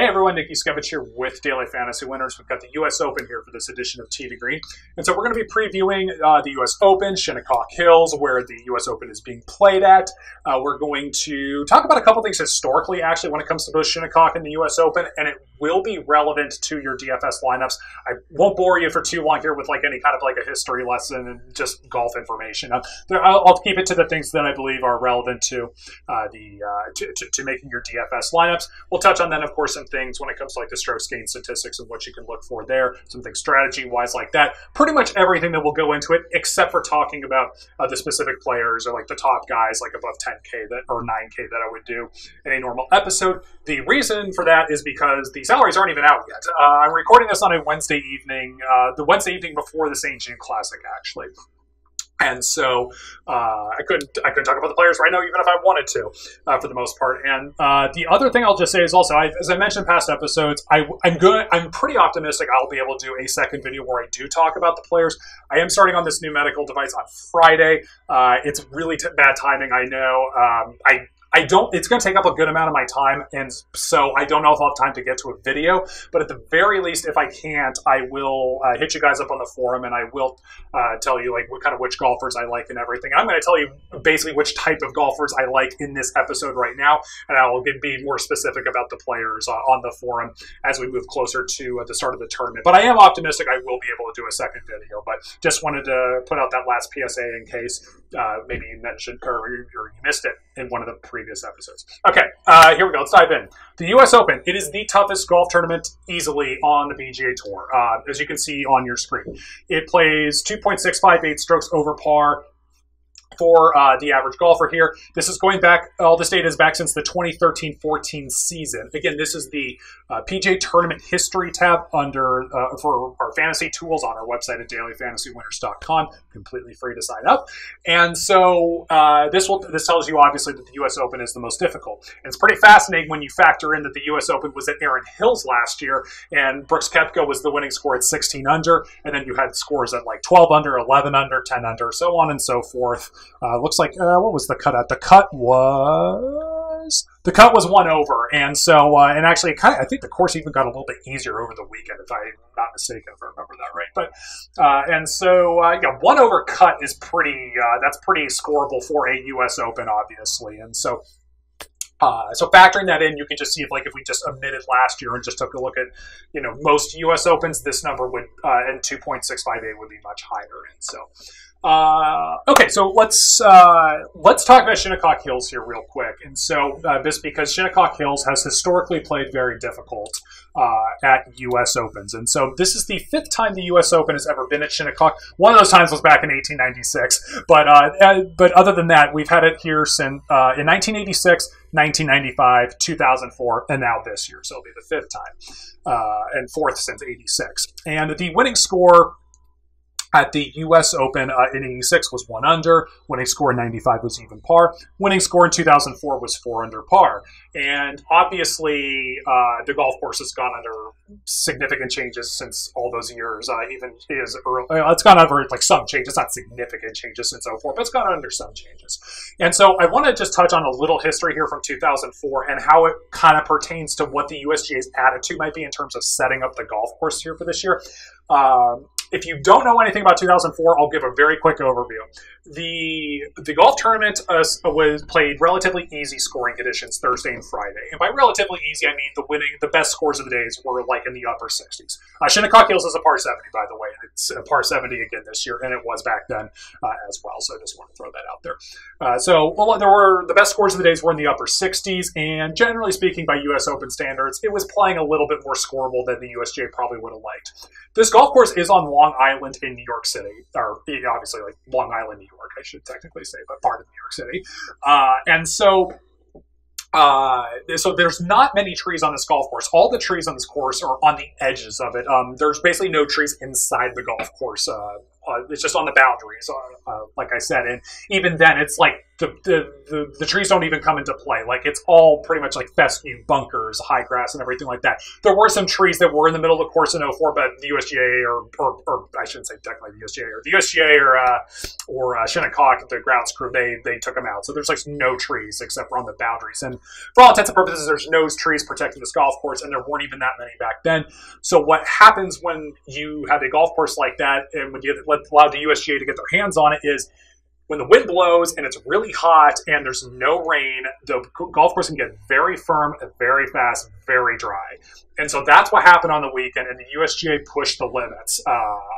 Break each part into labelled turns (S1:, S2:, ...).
S1: Hey everyone, Nick Yuskevich here with Daily Fantasy Winners. We've got the U.S. Open here for this edition of Tee to Green. And so we're going to be previewing the U.S. Open, Shinnecock Hills, where the U.S. Open is being played at. We're going to talk about a couple things historically, actually, when it comes to both Shinnecock and the U.S. Open, and it will be relevant to your DFS lineups. I won't bore you for too long here with any kind of a history lesson and just golf information. I'll keep it to the things that I believe are relevant to to making your DFS lineups. We'll touch on then, of course, some things when it comes to the strokes gain statistics and what you can look for there, some things strategy-wise like that. Pretty much everything that will go into it, except for talking about the specific players or the top guys above 10K or 9K that I would do in a normal episode. The reason for that is because the salaries aren't even out yet. I'm recording this on a Wednesday evening, the Wednesday evening before the St. June Classic, actually. And so I couldn't talk about the players right now, even if I wanted to, for the most part. And the other thing I'll just say is also, as I mentioned in past episodes, I'm pretty optimistic I'll be able to do a second video where I do talk about the players. I am starting on this new medical device on Friday. It's really bad timing, I know. It's going to take up a good amount of my time, and so I don't know if I'll have time to get to a video, but at the very least, if I can't, I will hit you guys up on the forum, and I will tell you which golfers I like and everything. I'm going to tell you basically which type of golfers I like in this episode right now, and I will be more specific about the players on the forum as we move closer to the start of the tournament. But I am optimistic I will be able to do a second video, but just wanted to put out that last PSA in case maybe you mentioned or you missed it in one of the previous episodes. Okay, here we go. Let's dive in. The U.S. Open, it is the toughest golf tournament easily on the PGA Tour, as you can see on your screen. It plays 2.658 strokes over par for the average golfer here. This is going back, all this data is back since the 2013-14 season. Again, this is the PGA Tournament History tab under for our fantasy tools on our website at dailyfantasywinners.com. Completely free to sign up. And so this tells you obviously that the U.S. Open is the most difficult. And it's pretty fascinating when you factor in that the U.S. Open was at Erin Hills last year, and Brooks Koepka was the winning score at 16 under, and then you had scores at 12 under, 11 under, 10 under, so on and so forth. Looks like, what was the cut at? The cut was 1 over. And so, and actually, I think the course even got a little bit easier over the weekend, if I'm not mistaken, if I remember that right. But, and so, yeah, 1 over cut is that's pretty scoreable for a U.S. Open, obviously. And so, so factoring that in, you can just see if we just omitted last year and just took a look at, most U.S. Opens, this number would, and 2.658 would be much higher. And so, okay, so let's talk about Shinnecock Hills here real quick. And so this because Shinnecock Hills has historically played very difficult at U.S. Opens. And so this is the 5th time the U.S. Open has ever been at Shinnecock. One of those times was back in 1896. But other than that, we've had it here since in 1986, 1995, 2004, and now this year. So it'll be the 5th time and 4th since 86. And the winning score at the U.S. Open in 86 was 1 under. Winning score in 95 was even par. Winning score in 2004 was 4 under par. And obviously, the golf course has gone under significant changes since all those years. It's gone under some changes, not significant changes since 04, but it's gone under some changes. And so I want to just touch on a little history here from 2004 and how it kind of pertains to what the USGA's attitude might be in terms of setting up the golf course here for this year. If you don't know anything about 2004, I'll give a very quick overview. The golf tournament was played relatively easy scoring conditions Thursday and Friday. And by relatively easy, I mean the best scores of the days were in the upper 60s. Shinnecock Hills is a par 70, by the way. It's a par 70 again this year, and it was back then as well. So I just want to throw that out there. The best scores of the days were in the upper 60s, and generally speaking, by U.S. Open standards, it was playing a little bit more scoreable than the USGA probably would have liked. This golf course is on Long Island in New York City, or obviously Long Island, New York, I should technically say, but part of New York City. And so there's not many trees on this golf course. All the trees on this course are on the edges of it. There's basically no trees inside the golf course. It's just on the boundaries, like I said. And even then, it's the trees don't even come into play. Like, it's all pretty much like fescue, bunkers, high grass, and everything like that. There were some trees that were in the middle of the course in 04, but the USGA or I shouldn't say technically the USGA or Shinnecock, the grounds crew, they took them out. So there's like no trees except for on the boundaries. And for all intents and purposes, there's no trees protecting this golf course, and there weren't even that many back then. So what happens when you have a golf course like that, and when you allow the USGA to get their hands on it, is when the wind blows and it's really hot and there's no rain, the golf course can get very firm, very fast, very dry. And so that's what happened on the weekend, and the USGA pushed the limits,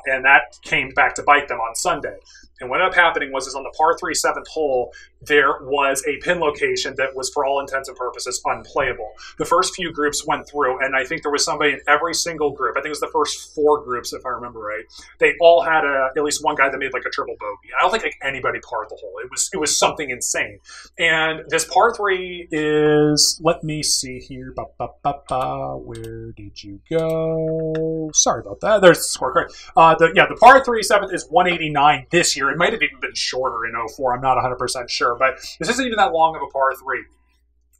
S1: and that came back to bite them on Sunday. And what ended up happening was on the par 3 7th hole, there was a pin location that was, for all intents and purposes, unplayable. The first few groups went through, and I think there was somebody in every single group. I think it was the first 4 groups, if I remember right. They all had at least one guy that made like a triple bogey. I don't think like anybody parred the hole. It was something insane. And this par 3 is, let me see here. Where did you go? Sorry about that. There's the scorecard. The par 3 7th is 189 this year. It might have even been shorter in 04. I'm not 100% sure, but this isn't even that long of a par 3.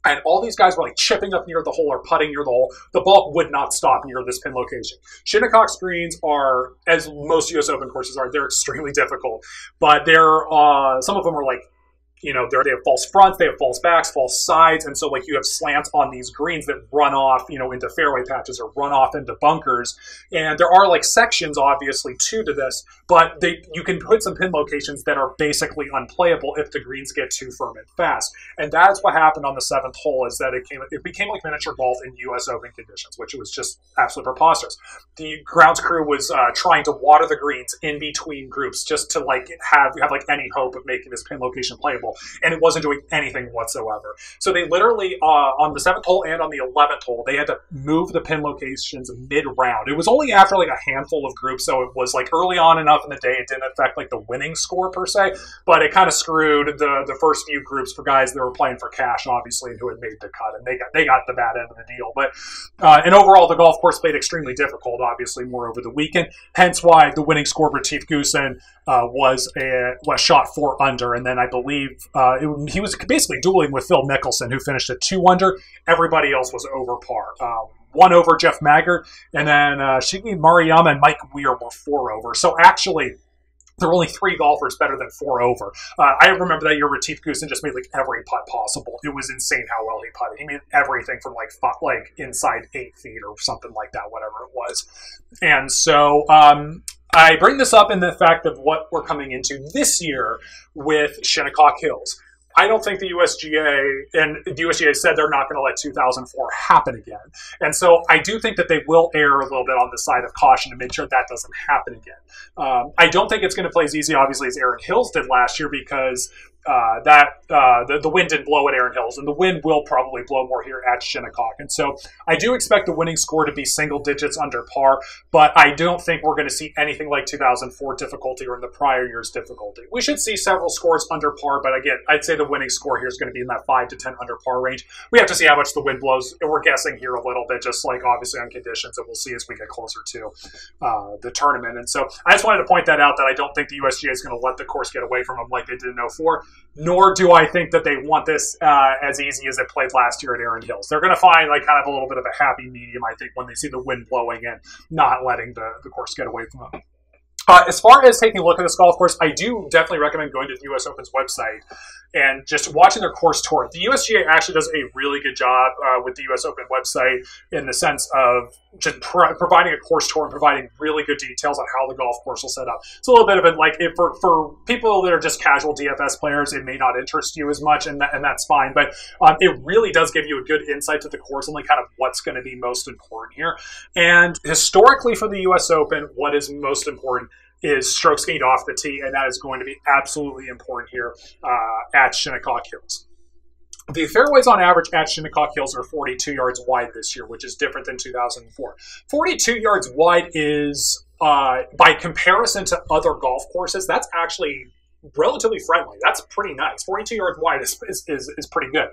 S1: And all these guys were like chipping up near the hole or putting near the hole. The ball would not stop near this pin location. Shinnecock's greens are, as most U.S. Open courses are, they're extremely difficult. But some of them are like, they have false fronts, they have false backs, false sides, and so like you have slants on these greens that run off, into fairway patches or run off into bunkers. And there are like sections, obviously, to this, but you can put some pin locations that are basically unplayable if the greens get too firm and fast. And that's what happened on the 7th hole, is that it became like miniature golf in U.S. Open conditions, which was just absolutely preposterous. The grounds crew was trying to water the greens in between groups just to like have like any hope of making this pin location playable. And it wasn't doing anything whatsoever. So they literally, on the 7th hole and on the 11th hole, they had to move the pin locations mid-round. It was only after like a handful of groups, so it was like early on enough in the day it didn't affect like the winning score per se, but it kind of screwed the first few groups for guys that were playing for cash, obviously, and who had made the cut, and they got the bad end of the deal. But and overall, the golf course played extremely difficult, obviously, more over the weekend, hence why the winning score, Retief Goosen, was shot 4 under, and then I believe he was basically dueling with Phil Mickelson, who finished at 2 under. Everybody else was over par. 1 over Jeff Maggart, and then Shigi Maruyama and Mike Weir were 4 over. So actually, there were only 3 golfers better than 4 over. I remember that year Retief Goosen just made like every putt possible. It was insane how well he putted. He made everything from like inside 8 feet or something like that, whatever it was. And so I bring this up in the fact of what we're coming into this year with Shinnecock Hills. I don't think the USGA, and the USGA said they're not going to let 2004 happen again. And so I do think that they will err a little bit on the side of caution to make sure that doesn't happen again. I don't think it's going to play as easy, obviously, as Erin Hills did last year, because the wind didn't blow at Erin Hills, and the wind will probably blow more here at Shinnecock. And so I do expect the winning score to be single digits under par, but I don't think we're going to see anything like 2004 difficulty or in the prior year's difficulty. We should see several scores under par, but again, I'd say the winning score here is going to be in that 5 to 10 under par range. We have to see how much the wind blows, and we're guessing here a little bit, just like obviously on conditions, and we'll see as we get closer to the tournament. And so I just wanted to point that out, that I don't think the USGA is going to let the course get away from them like they did in 04. Nor do I think that they want this as easy as it played last year at Erin Hills. They're going to find like kind of a little bit of a happy medium, I think, when they see the wind blowing and not letting the course get away from them. As far as taking a look at this golf course, I do definitely recommend going to the U.S. Open's website and just watching their course tour. The USGA actually does a really good job with the U.S. Open website in the sense of just providing a course tour and providing really good details on how the golf course will set up. It's a little bit of it, like, for people that are just casual DFS players, it may not interest you as much, and that's fine. But it really does give you a good insight to the course and like kind of what's going to be most important here. And historically for the U.S. Open, what is most important is strokes gained off the tee, and that is going to be absolutely important here at Shinnecock Hills. The fairways on average at Shinnecock Hills are 42 yards wide this year, which is different than 2004. 42 yards wide is, by comparison to other golf courses, that's actually relatively friendly. That's pretty nice. 42 yards wide is pretty good.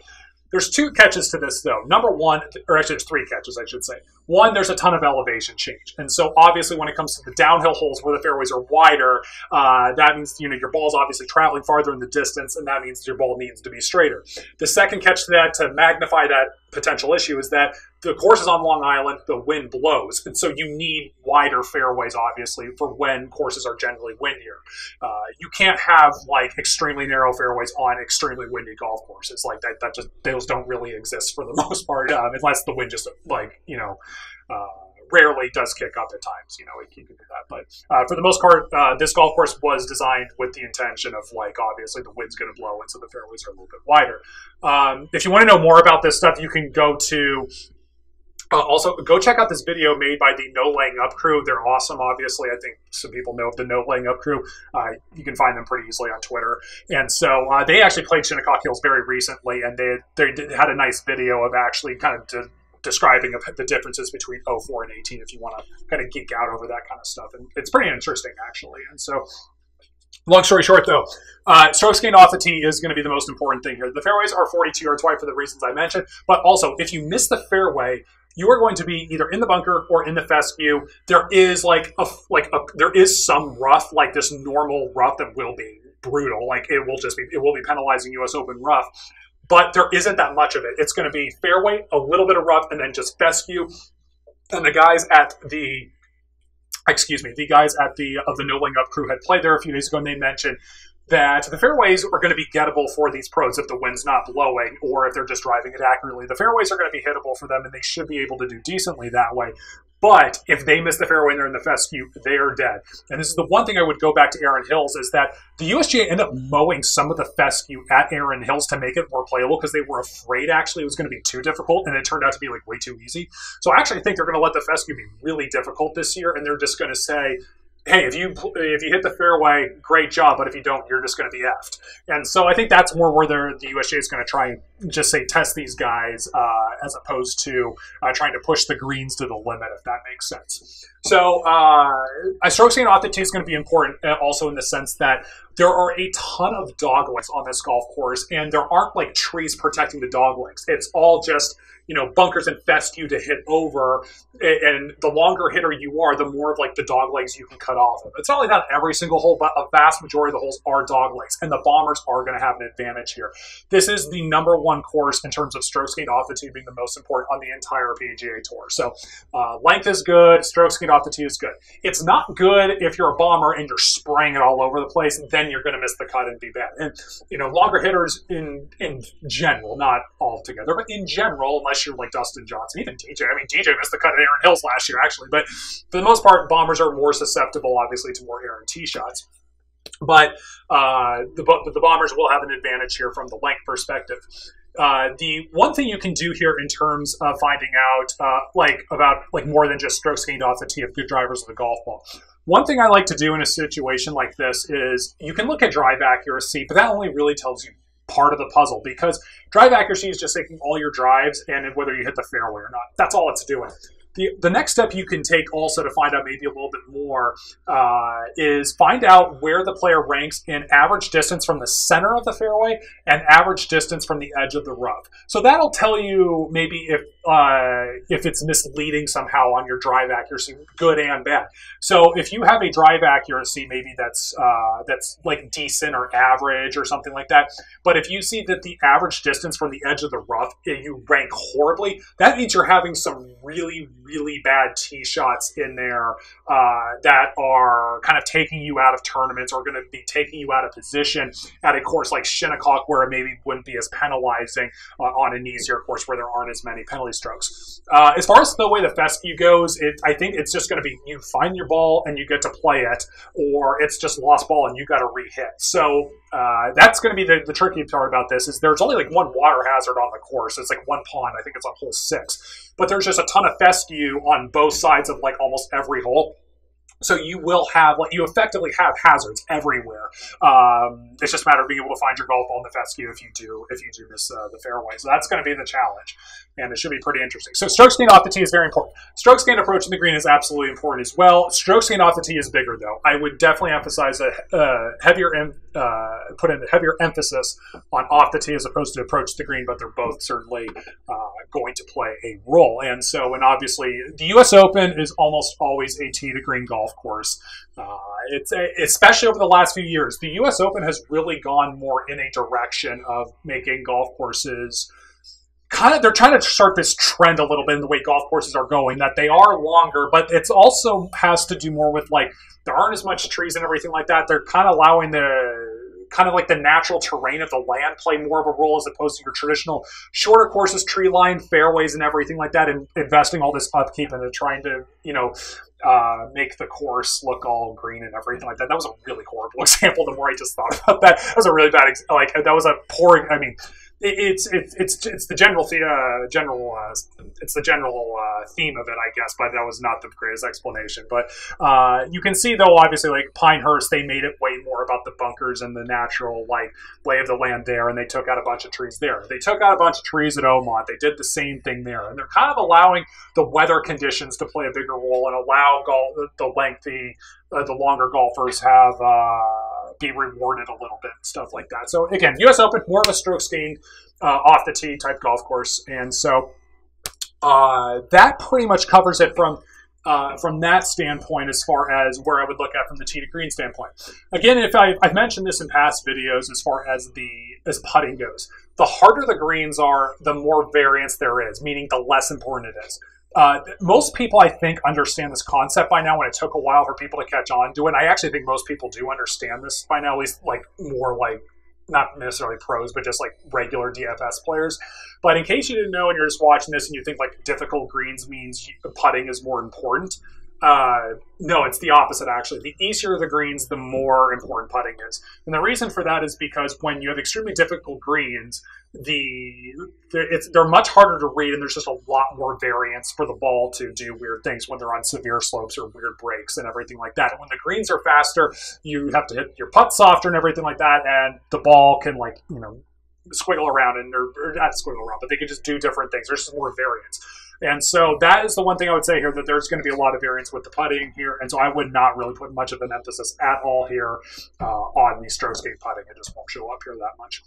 S1: There's two catches to this, though. Number one, or actually there's three catches, I should say. One, there's a ton of elevation change. And so obviously when it comes to the downhill holes where the fairways are wider, that means, you know, your ball's obviously traveling farther in the distance, and that means your ball needs to be straighter. The second catch to that, to magnify that potential issue, is that the course is on Long Island, the wind blows, and so you need wider fairways, obviously, for when courses are generally windier. You can't have like extremely narrow fairways on extremely windy golf courses like that. That just, those don't really exist for the most part, unless the wind just like, you know, rarely does kick up at times. You know, you can do that, but for the most part, this golf course was designed with the intention of, like, obviously the wind's going to blow, and so the fairways are a little bit wider. If you want to know more about this stuff, you can go to also go check out this video made by the No Laying Up crew. They're awesome. Obviously, I think some people know of the No Laying Up crew. You can find them pretty easily on Twitter. And so they actually played Shinnecock Hills very recently, and they had a nice video of actually kind of describing the differences between 04 and 18 if you want to kind of geek out over that kind of stuff. And it's pretty interesting, actually. And so, long story short, though, strokes gained off the tee is going to be the most important thing here. The fairways are 42 yards wide for the reasons I mentioned, but also if you miss the fairway, you are going to be either in the bunker or in the fescue. There is there is some rough, like this normal rough that will be brutal. Like it will be penalizing U.S. Open rough. But there isn't that much of it. It's going to be fairway, a little bit of rough, and then just fescue. And the guys at the No Laying Up crew had played there a few days ago, and they mentioned that the fairways are going to be gettable for these pros if the wind's not blowing or if they're just driving it accurately. The fairways are going to be hittable for them, and they should be able to do decently that way. But if they miss the fairway and they're in the fescue, they are dead. And this is the one thing I would go back to Erin Hills, is that the USGA ended up mowing some of the fescue at Erin Hills to make it more playable because they were afraid actually it was going to be too difficult, and it turned out to be like way too easy. So I actually think they're going to let the fescue be really difficult this year, and they're just going to say, hey, if you hit the fairway, great job, but if you don't, you're just going to be effed. And so I think that's more where the USGA is going to try and just say test these guys as opposed to trying to push the greens to the limit, if that makes sense. So a strokes gained off the tee is going to be important also in the sense that there are a ton of dog legs on this golf course, and there aren't like trees protecting the dog legs. It's all just, you know, bunkers and fescue to hit over, and the longer hitter you are, the more of like the dog legs you can cut off of. It's not like that every single hole, but a vast majority of the holes are dog legs, and the Bombers are going to have an advantage here. This is the #1 course in terms of strokes gained off the tee being the most important on the entire PGA Tour. So length is good, strokes gained off the tee is good. It's not good if you're a bomber and you're spraying it all over the place, and then you're going to miss the cut and be bad. And, you know, longer hitters in general, not all together, but in general, unless you're like Dustin Johnson, even DJ. I mean, DJ missed the cut at Erin Hills last year, actually. But for the most part, bombers are more susceptible, obviously, to more Erin tee shots. But the Bombers will have an advantage here from the length perspective. The one thing you can do here in terms of finding out about more than just strokes gained off the tee of good drivers of the golf ball. One thing I like to do in a situation like this is you can look at drive accuracy, but that only really tells you part of the puzzle, because drive accuracy is just taking all your drives and whether you hit the fairway or not. That's all it's doing. The next step you can take also to find out maybe a little bit more is find out where the player ranks in average distance from the center of the fairway and average distance from the edge of the rough. So that'll tell you maybe if it's misleading somehow on your drive accuracy, good and bad. So if you have a drive accuracy maybe that's like decent or average or something like that, but if you see that the average distance from the edge of the rough you rank horribly, that means you're having some really bad tee shots in there that are kind of taking you out of tournaments or going to be taking you out of position at a course like Shinnecock, where it maybe wouldn't be as penalizing on an easier course where there aren't as many penalty strokes. As far as the way the fescue goes, I think it's just going to be you find your ball and you get to play it, or it's just lost ball and you got to re-hit. So that's going to be the tricky part about this, is there's only like one water hazard on the course. It's like one pond. I think it's on hole 6. But there's just a ton of fescue on both sides of like almost every hole. So you will have, you effectively have hazards everywhere. It's just a matter of being able to find your golf ball in the fescue if you do miss the fairway. So that's going to be the challenge, and it should be pretty interesting. So strokes gained off the tee is very important. Strokes gained approaching the green is absolutely important as well. Strokes gained off the tee is bigger, though. I would definitely emphasize a heavier put in a heavier emphasis on off the tee as opposed to approach the green, but they're both certainly going to play a role. And so, and obviously, the U.S. Open is almost always a tee to green golf course. Especially over the last few years, the U.S. Open has really gone more in a direction of making golf courses they're trying to start this trend a little bit in the way golf courses are going, that they are longer, but it's also has to do more with, like, there aren't as much trees and everything like that. They're kind of allowing the natural terrain of the land play more of a role as opposed to your traditional shorter courses, tree line, fairways, and everything like that, and investing all this upkeep into trying to, make the course look all green and everything like that. That was a really horrible example. The more I just thought about that, that was a really bad, that was a poor, it's the general theme of it, I guess, but that was not the greatest explanation. But you can see, though, obviously, like Pinehurst, they made it way more about the bunkers and the natural lay of the land there, and they took out a bunch of trees there. They took out a bunch of trees at Oakmont. They did the same thing there, and they're kind of allowing the weather conditions to play a bigger role and allow the longer golfers have be rewarded a little bit and stuff like that. So again, U.S. Open, more of a strokes gained off the tee type golf course, and so that pretty much covers it from that standpoint as far as where I would look at from the tee to green standpoint. Again, if I've mentioned this in past videos as far as putting goes, the harder the greens are, the more variance there is, meaning the less important it is. Most people, I think, understand this concept by now, when it took a while for people to catch on to it. I actually think most people do understand this by now, at least not necessarily pros, but just regular DFS players. But in case you didn't know and you're just watching this and you think difficult greens means putting is more important, no, it's the opposite, actually. The easier the greens, the more important putting is. And the reason for that is because when you have extremely difficult greens, they're much harder to read, and there's just a lot more variance for the ball to do weird things when they're on severe slopes or weird breaks and everything like that. And when the greens are faster, you have to hit your putt softer and everything like that, and the ball can squiggle around, or not squiggle around, but they can just do different things. There's just more variance. And so that is the one thing I would say here, that there's going to be a lot of variance with the putting here. And so I would not really put much of an emphasis at all here on the strokes gained putting. It just won't show up here that much.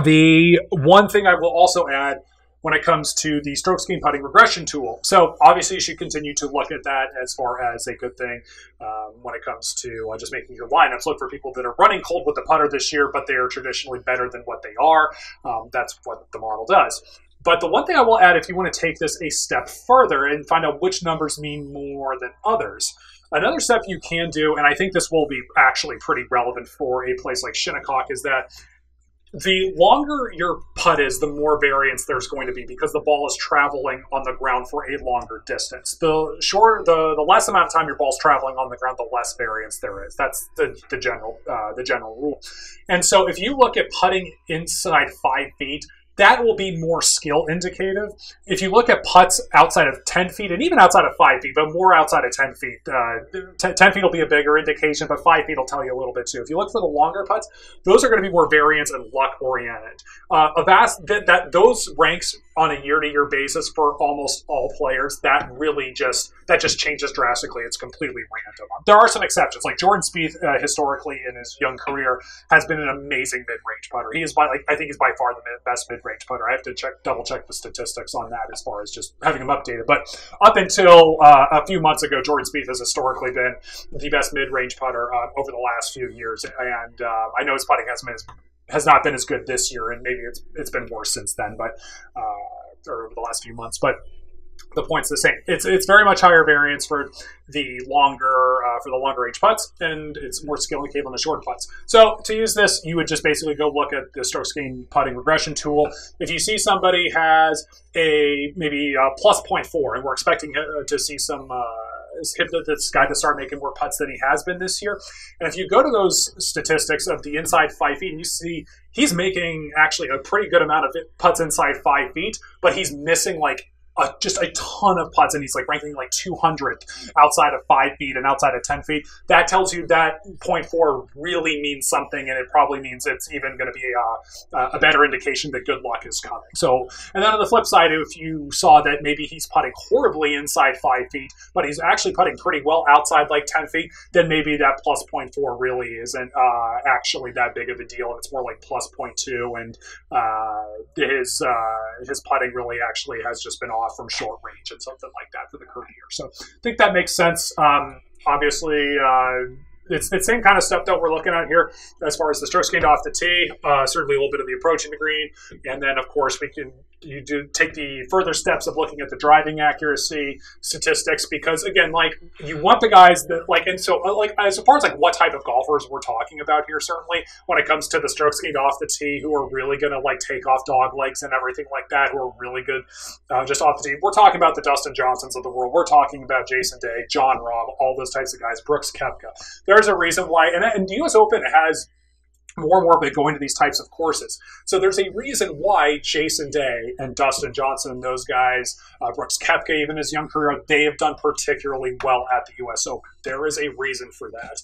S1: The one thing I will also add when it comes to the strokes gained putting regression tool. So obviously you should continue to look at that as far as a good thing when it comes to just making your lineups. Look for people that are running cold with the putter this year, but they are traditionally better than what they are. That's what the model does. But the one thing I will add, if you want to take this a step further and find out which numbers mean more than others, another step you can do, and I think this will be actually pretty relevant for a place like Shinnecock, is that the longer your putt is, the more variance there's going to be, because the ball is traveling on the ground for a longer distance. The less amount of time your ball's traveling on the ground, the less variance there is. That's the general rule. And so if you look at putting inside 5 feet, that will be more skill indicative. If you look at putts outside of 10 feet, and even outside of 5 feet, but more outside of 10 feet, 10 feet will be a bigger indication, but 5 feet will tell you a little bit too. If you look for the longer putts, those are going to be more variance and luck oriented. Those ranks on a year-to-year basis for almost all players. That just changes drastically. It's completely random. There are some exceptions, like Jordan Spieth historically in his young career has been an amazing mid-range putter. I think he's by far the best mid-range putter. I have to double check the statistics on that as far as just having him updated. But up until a few months ago, Jordan Spieth has historically been the best mid-range putter over the last few years. And I know his putting has not been as good this year, and maybe it's been worse since then, but or over the last few months. But the point's the same. It's very much higher variance for the longer range putts, and it's more skill indicated on the short putts. So to use this, you would just basically go look at the strokes gained putting regression tool. If you see somebody has maybe a plus 0.4, and we're expecting to see some this guy to start making more putts than he has been this year. And if you go to those statistics of the inside 5 feet, and you see he's making actually a pretty good amount of putts inside 5 feet, but he's missing just a ton of putts, and he's like ranking like 200th outside of 5 feet and outside of 10 feet. That tells you that 0.4 really means something, and it probably means it's even going to be a better indication that good luck is coming. So, and then on the flip side, if you saw that maybe he's putting horribly inside 5 feet, but he's actually putting pretty well outside like 10 feet, then maybe that plus 0.4 really isn't actually that big of a deal, and it's more like plus 0.2, and his putting really actually has just been off from short range and something like that for the current year. So I think that makes sense. Obviously, it's the same kind of stuff that we're looking at here as far as the strokes gained off the tee, certainly a little bit of the approach in the green, and then of course you do take the further steps of looking at the driving accuracy statistics, because again, like, you want the guys that like, and so like as far as like what type of golfers we're talking about here, certainly when it comes to the strokes gained off the tee, who are really going to like take off dog legs and everything like that, who are really good just off the tee. We're talking about the Dustin Johnsons of the world. We're talking about Jason Day, John Rahm, all those types of guys, Brooks Koepka. There's a reason why, and the U.S. Open has more and more of it going to these types of courses. So there's a reason why Jason Day and Dustin Johnson, those guys, Brooks Koepka, even his young career, they have done particularly well at the U.S. Open. There is a reason for that.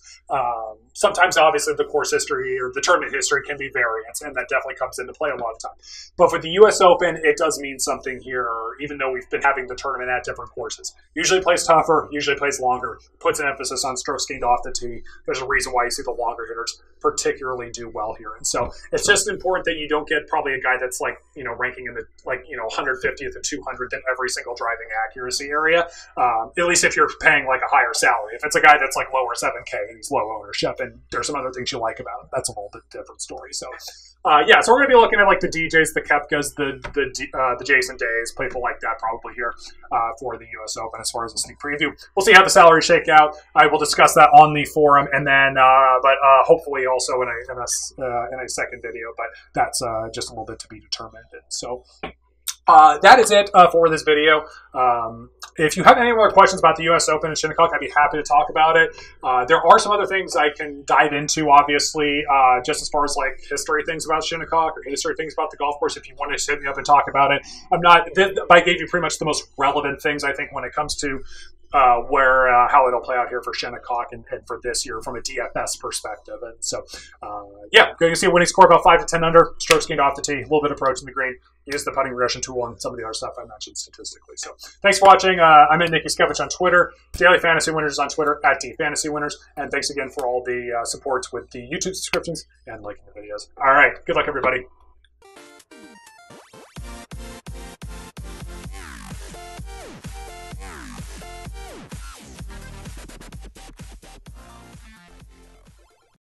S1: Sometimes, obviously, the course history or the tournament history can be variance, and that definitely comes into play a lot of time. But for the U.S. Open, it does mean something here, even though we've been having the tournament at different courses. Usually plays tougher, usually plays longer, puts an emphasis on strokes gained off the tee. There's a reason why you see the longer hitters particularly do well here. And so it's just important that you don't get probably a guy that's like, ranking in the 150th and 200th in every single driving accuracy area, at least if you're paying like a higher salary. If it's a guy that's like lower 7K and he's low ownership and there's some other things you like about him, that's a whole different story. So so we're going to be looking at like the DJs, the Koepkas, the Jason Days, people like that probably here for the U.S. Open as far as a sneak preview. We'll see how the salaries shake out. I will discuss that on the forum, and then but hopefully also in a second video. But that's just a little bit to be determined. And so that is it for this video. If you have any more questions about the U.S. Open and Shinnecock, I'd be happy to talk about it. There are some other things I can dive into, obviously, just as far as like history things about Shinnecock or history things about the golf course. If you want to hit me up and talk about it, I gave you pretty much the most relevant things, I think, when it comes to how it'll play out here for Shinnecock and for this year from a DFS perspective. And so, going to see a winning score about 5 to 10 under, strokes gained off the tee, a little bit of approach in the green, use the putting regression tool and some of the other stuff I mentioned statistically. So thanks for watching. I'm at Nick Yuskevich on Twitter. Daily Fantasy Winners is on Twitter at DFantasyWinners. And thanks again for all the support with the YouTube subscriptions and liking the videos. All right. Good luck, everybody.